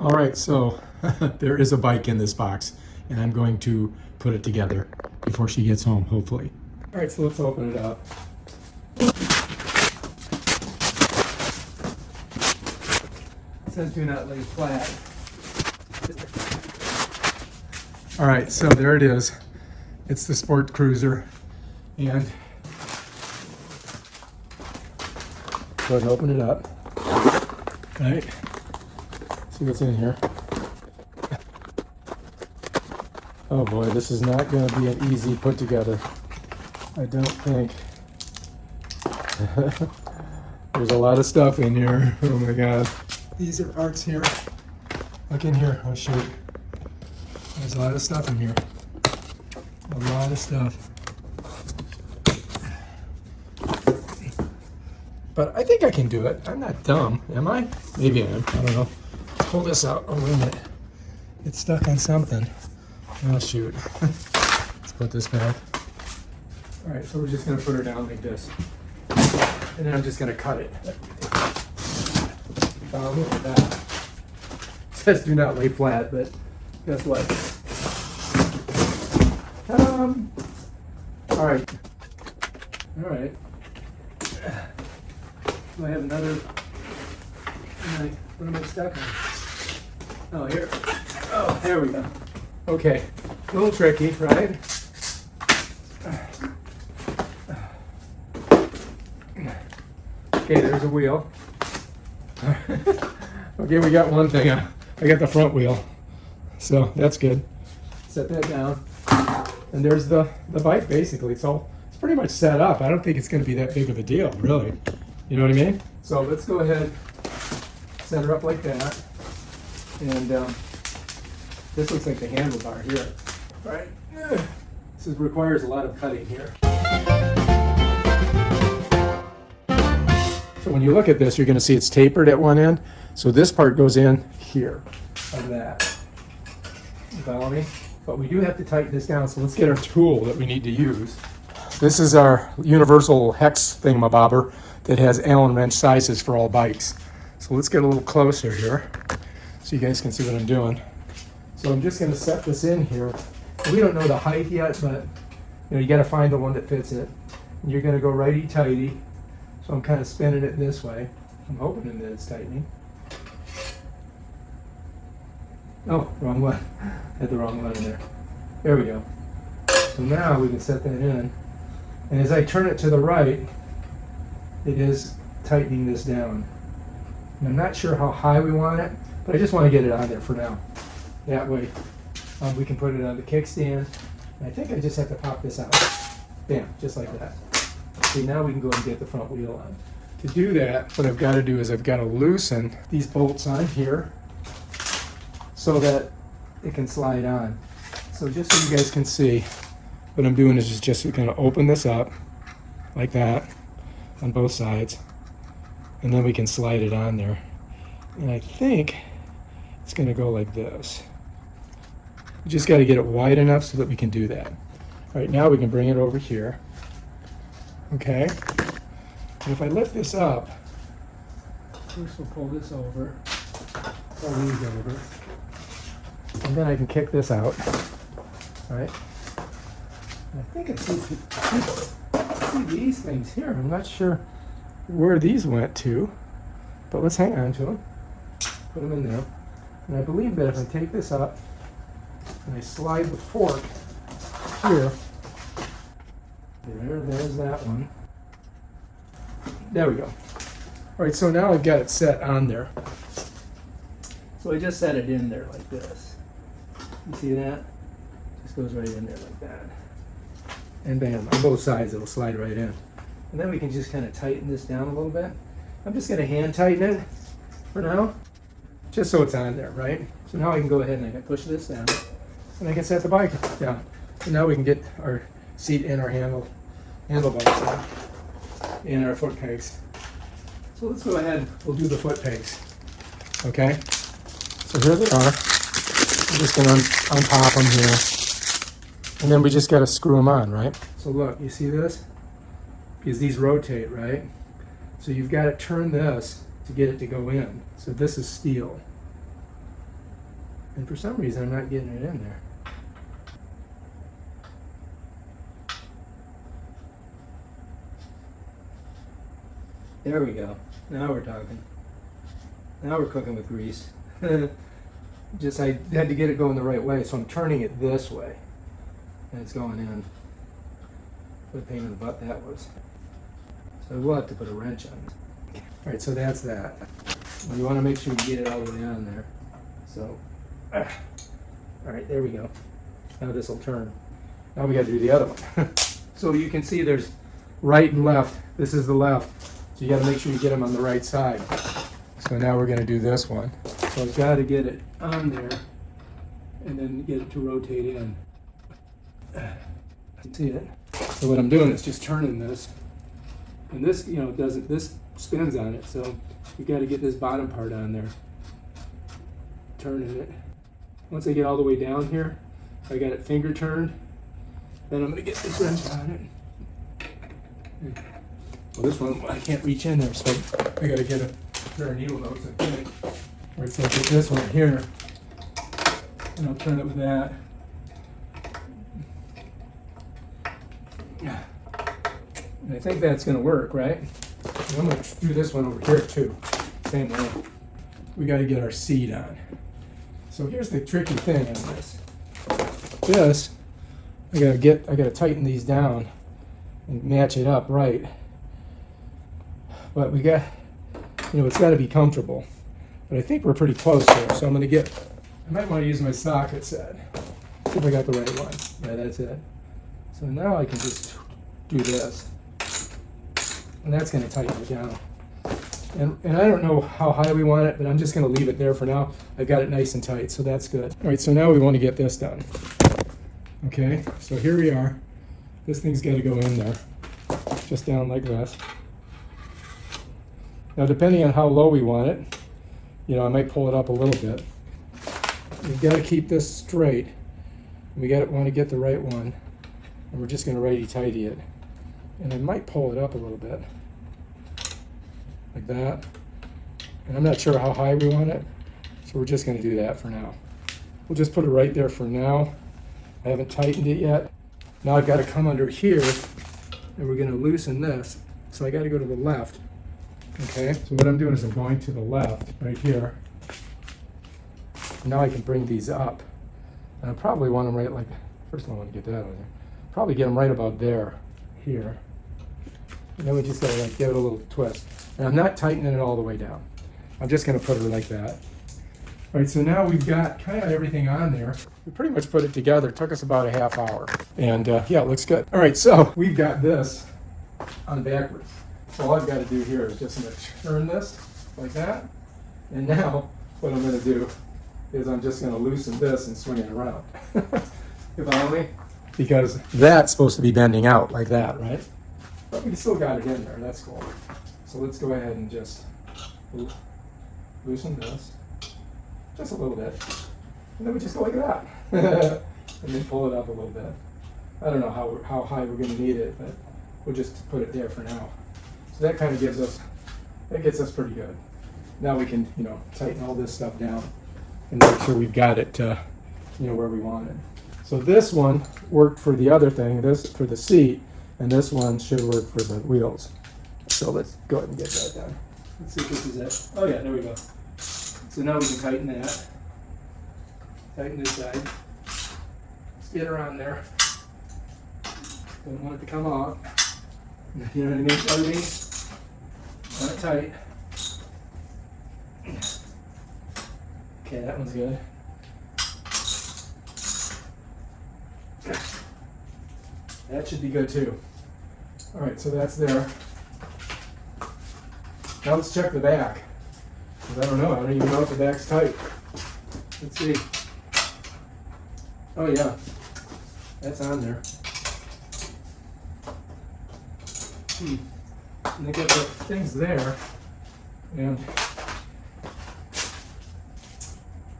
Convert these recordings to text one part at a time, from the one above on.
All right, so there is a bike in this box, and I'm going to put it together before she gets home, hopefully. All right, so let's open it up. It says do not lay flat. All right, so there it is. It's the Sport Cruiser, and go ahead and open it up. All right, see what's in here. Oh boy, this is not going to be an easy put together. I don't think. There's a lot of stuff in here. Oh my god. These are parts here. Look in here. Oh shoot. There's a lot of stuff in here. A lot of stuff. But I think I can do it. I'm not dumb, am I? Maybe I am. I don't know. Pull this out. Oh, wait a minute. It's stuck on something. Oh, shoot. Let's put this back. All right, so we're just going to put her down like this. And then I'm just going to cut it. Look at that. It says do not lay flat, but guess what? All right. All right. Do I have another? What am I stuck on? Oh, here. Oh, there we go. Okay. A little tricky, right? Okay, there's a wheel. Okay, we got one thing. I got the front wheel. So that's good. Set that down. And there's the bike, basically. It's pretty much set up. I don't think it's going to be that big of a deal, really. You know what I mean? So let's go ahead, set her up like that. And this looks like the handlebar here. All right. This requires a lot of cutting here. So when you look at this, you're going to see it's tapered at one end. So this part goes in here, like that. You follow me? But we do have to tighten this down, so let's get our tool that we need to use. This is our universal hex thingamabobber that has Allen wrench sizes for all bikes. So let's get a little closer here so you guys can see what I'm doing. So I'm just going to set this in here. We don't know the height yet, but you got to find the one that fits it. And you're going to go righty-tighty. So I'm kind of spinning it this way. I'm hoping that it's tightening. Oh, wrong one. Had the wrong one in there. There we go. So now we can set that in. And as I turn it to the right, it is tightening this down. And I'm not sure how high we want it, but I just want to get it on there for now. That way we can put it on the kickstand. And I think I just have to pop this out. Bam, just like that. See, now we can go and get the front wheel on. To do that, what I've got to do is I've got to loosen these bolts on here so that it can slide on. So just so you guys can see, what I'm doing is just going to open this up like that on both sides, and then we can slide it on there. And I think it's going to go like this. We just got to get it wide enough so that we can do that. All right, now we can bring it over here. Okay, and if I lift this up, first we'll pull this over, pull these over, and then I can kick this out. All right, and I think it's see these things here. I'm not sure where these went to, but let's hang on to them, put them in there. And I believe that if I take this up and I slide the fork here, there's that one. There we go. All right, so now I've got it set on there. So I just set it in there like this. You see that? Just goes right in there like that. And bam, on both sides it'll slide right in. And then we can just kind of tighten this down a little bit. I'm just going to hand tighten it for now, just so it's on there, right? So now I can go ahead and I can push this down, and I can set the bike down. And now we can get our seat and our handlebars on, and our foot pegs. So let's go ahead, we'll do the foot pegs. Okay? So here they are. I'm just going to unpop them here. And then we just got to screw them on, right? So look, you see this? Because these rotate, right? So you've got to turn this to get it to go in. So this is steel. And for some reason, I'm not getting it in there. There we go. Now we're talking. Now we're cooking with grease. Just I had to get it going the right way, so I'm turning it this way. And it's going in. What a pain in the butt that was. So we'll have to put a wrench on it. Alright, so that's that. You want to make sure you get it all the way on there. So, alright, there we go. Now this will turn. Now we got to do the other one. So you can see there's right and left. This is the left. So you got to make sure you get them on the right side. So now we're going to do this one. So I've got to get it on there and then get it to rotate in. See it? So what I'm doing is just turning this. And this, you know, doesn't, this spins on it. So you got to get this bottom part on there. Turning it. Once I get all the way down here, I got it finger turned. Then I'm going to get this wrench on it. Well, this one, I can't reach in there, so I got to get a pair of needle nose, I think. All right, so I'll get this one here, and I'll turn it with that. And I think that's going to work, right? And I'm going to do this one over here, too. Same way. We got to get our seat on. So here's the tricky thing on this. This, I got to tighten these down and match it up right. But we got, you know, it's got to be comfortable. But I think we're pretty close here. So I'm going to get, I might want to use my socket set. See if I got the right one. Yeah, that's it. So now I can just do this. And that's going to tighten it down. And I don't know how high we want it, but I'm just going to leave it there for now. I've got it nice and tight, so that's good. All right, so now we want to get this done. Okay, so here we are. This thing's got to go in there, just down like this. Now, depending on how low we want it, you know, I might pull it up a little bit. We've got to keep this straight. We want to get the right one, and we're just going to righty-tighty it. And I might pull it up a little bit, like that. And I'm not sure how high we want it, so we're just going to do that for now. We'll just put it right there for now. I haven't tightened it yet. Now I've got to come under here, and we're going to loosen this. So I got to go to the left. Okay, so what I'm doing is I'm going to the left, right here. Now I can bring these up. And I probably want them right like, first I want to get that on there. Probably get them right about there, here. And then we just gotta like give it a little twist. And I'm not tightening it all the way down. I'm just gonna put it like that. All right, so now we've got kind of everything on there. We pretty much put it together. It took us about a half hour. And yeah, it looks good. All right, so we've got this on backwards. So all I've got to do here is just gonna turn this like that. And now what I'm gonna do is I'm just gonna loosen this and swing it around. You follow me? Because that's supposed to be bending out like that, right? But we still got it in there, that's cool. So let's go ahead and just loosen this, just a little bit. And then we just go like that. And then pull it up a little bit. I don't know how high we're gonna need it, but we'll just put it there for now. So that kind of gets us pretty good. Now we can, you know, tighten all this stuff down and make sure we've got it, you know, where we want it. So this one worked for the other thing, this for the seat, and this one should work for the wheels. So let's go ahead and get that done. Let's see if this is it. Oh yeah, there we go. So now we can tighten that. Tighten this side. Let's get her on there. Don't want it to come off. You know what I mean? Other means? Want it tight. Okay, that one's good. That should be good too. All right, so that's there. Now let's check the back. Because I don't know, I don't even know if the back's tight. Let's see. Oh yeah, that's on there. And they got the things there, and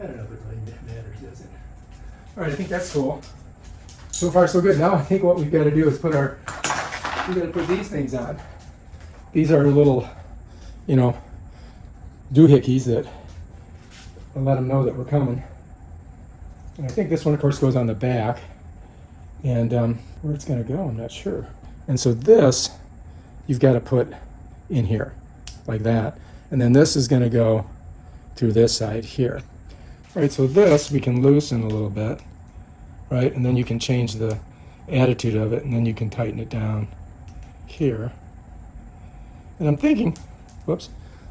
I don't know if it really matters, does it? All right, I think that's cool. So far, so good. Now I think what we've got to do is we got to put these things on. These are little, you know, doohickeys that I'll let them know that we're coming. And I think this one, of course, goes on the back. And where it's going to go, I'm not sure. And so this, you've got to put in here, like that. And then this is going to go through this side here. All right, so this we can loosen a little bit, right? And then you can change the attitude of it, and then you can tighten it down here. And I'm thinking, whoops,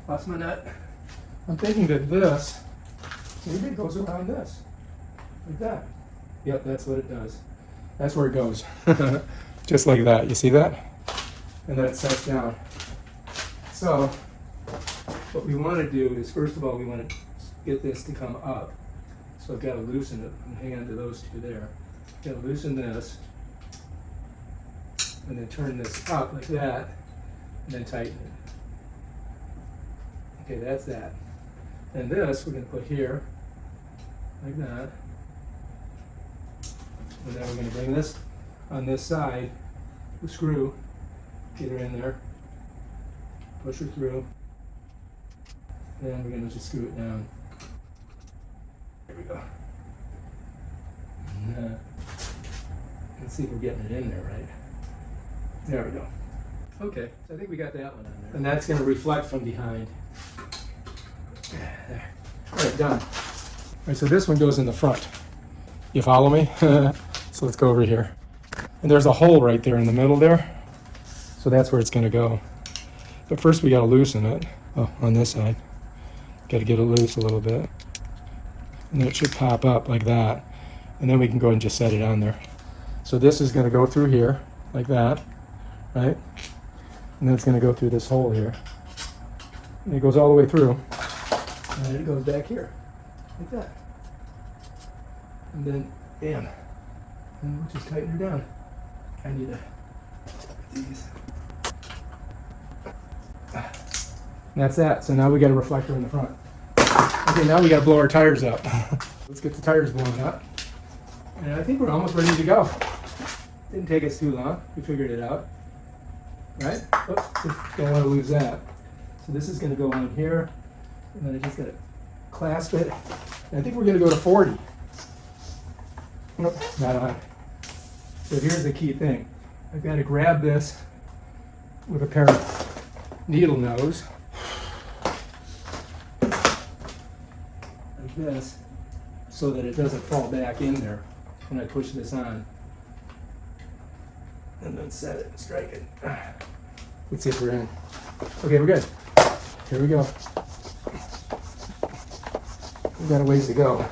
lost my nut. I'm thinking that this, maybe it goes around this, like that. Yep, that's what it does. That's where it goes, just like that. You see that? And then it sets down. So what we want to do is, first of all, we want to get this to come up. So I've got to loosen it and hang on to those two there. Got to loosen this, and then turn this up like that, and then tighten it. Okay, that's that. And this we're going to put here, like that. And then we're going to bring this on this side, the screw, get her in there, push her through, and we're going to just screw it down. There we go. And, let's see if we're getting it in there right. There we go. Okay, so I think we got that one on there. And that's going to reflect from behind. There. All right, done. All right, so this one goes in the front. You follow me? So let's go over here. And there's a hole right there in the middle there. So that's where it's going to go. But first we got to loosen it. Oh, on this side. Got to get it loose a little bit. And then it should pop up like that. And then we can go and just set it on there. So this is going to go through here, like that, right? And then it's going to go through this hole here. And it goes all the way through. And then it goes back here, like that. And then, bam. And we'll just tighten her down. I need to put these. And that's that. So now we got a reflector in the front. Okay, now we got to blow our tires up. Let's get the tires blown up. And I think we're almost ready to go. Didn't take us too long. We figured it out. Right? Oops, just don't want to lose that. So this is going to go on here. And then I just got to clasp it. And I think we're going to go to 40. Nope, not on. So here's the key thing. I've got to grab this with a pair of needle nose. Like this. So that it doesn't fall back in there when I push this on. And then set it and strike it. Let's see if we're in. Okay, we're good. Here we go. We've got a ways to go.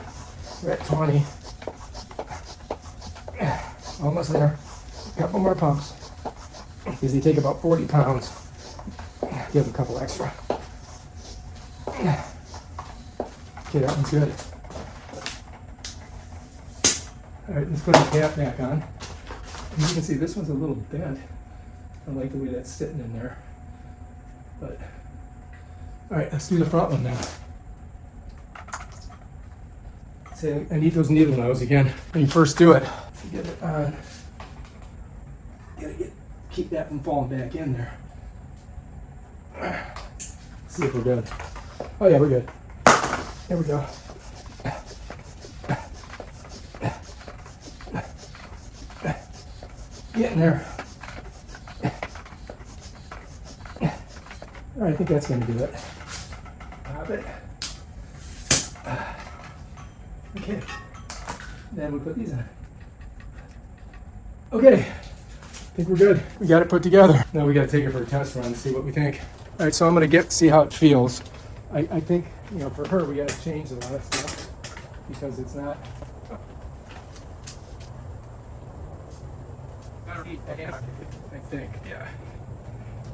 We're at 20. Almost there. A couple more pumps. Because they take about 40 pounds. Give a couple extra. Okay, that one's good. Alright, let's put the cap back on. And you can see this one's a little bent. I like the way that's sitting in there. But, alright, let's do the front one now. So I need those needle nose again. When you first do it, to get it on, you gotta keep that from falling back in there. Let's see if we're good. Oh yeah, we're good. There we go. Getting there. All right, I think that's going to do it. Pop it. Okay. Then we put these on. Okay. I think we're good. We got it put together. Now we got to take it for a test run and see what we think. All right, so I'm going to see how it feels. I think, you know, for her, we got to change a lot of stuff because it's not. I think, yeah.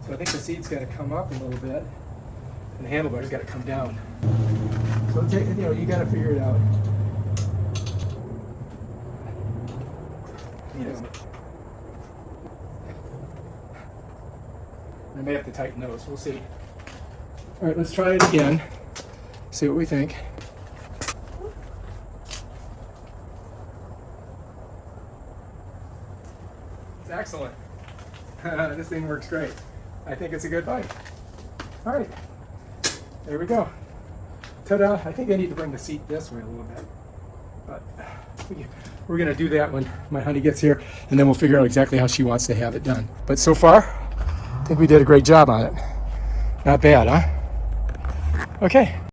So I think the seat's got to come up a little bit, and the handlebars got to come down. So take, you know, you got to figure it out. You know, I may have to tighten those. We'll see. All right, let's try it again. See what we think. Excellent. This thing works great. I think it's a good bike. All right, there we go. Ta-da! I think I need to bring the seat this way a little bit. But we're gonna do that when my honey gets here, and then we'll figure out exactly how she wants to have it done. But so far, I think we did a great job on it. Not bad, huh? Okay.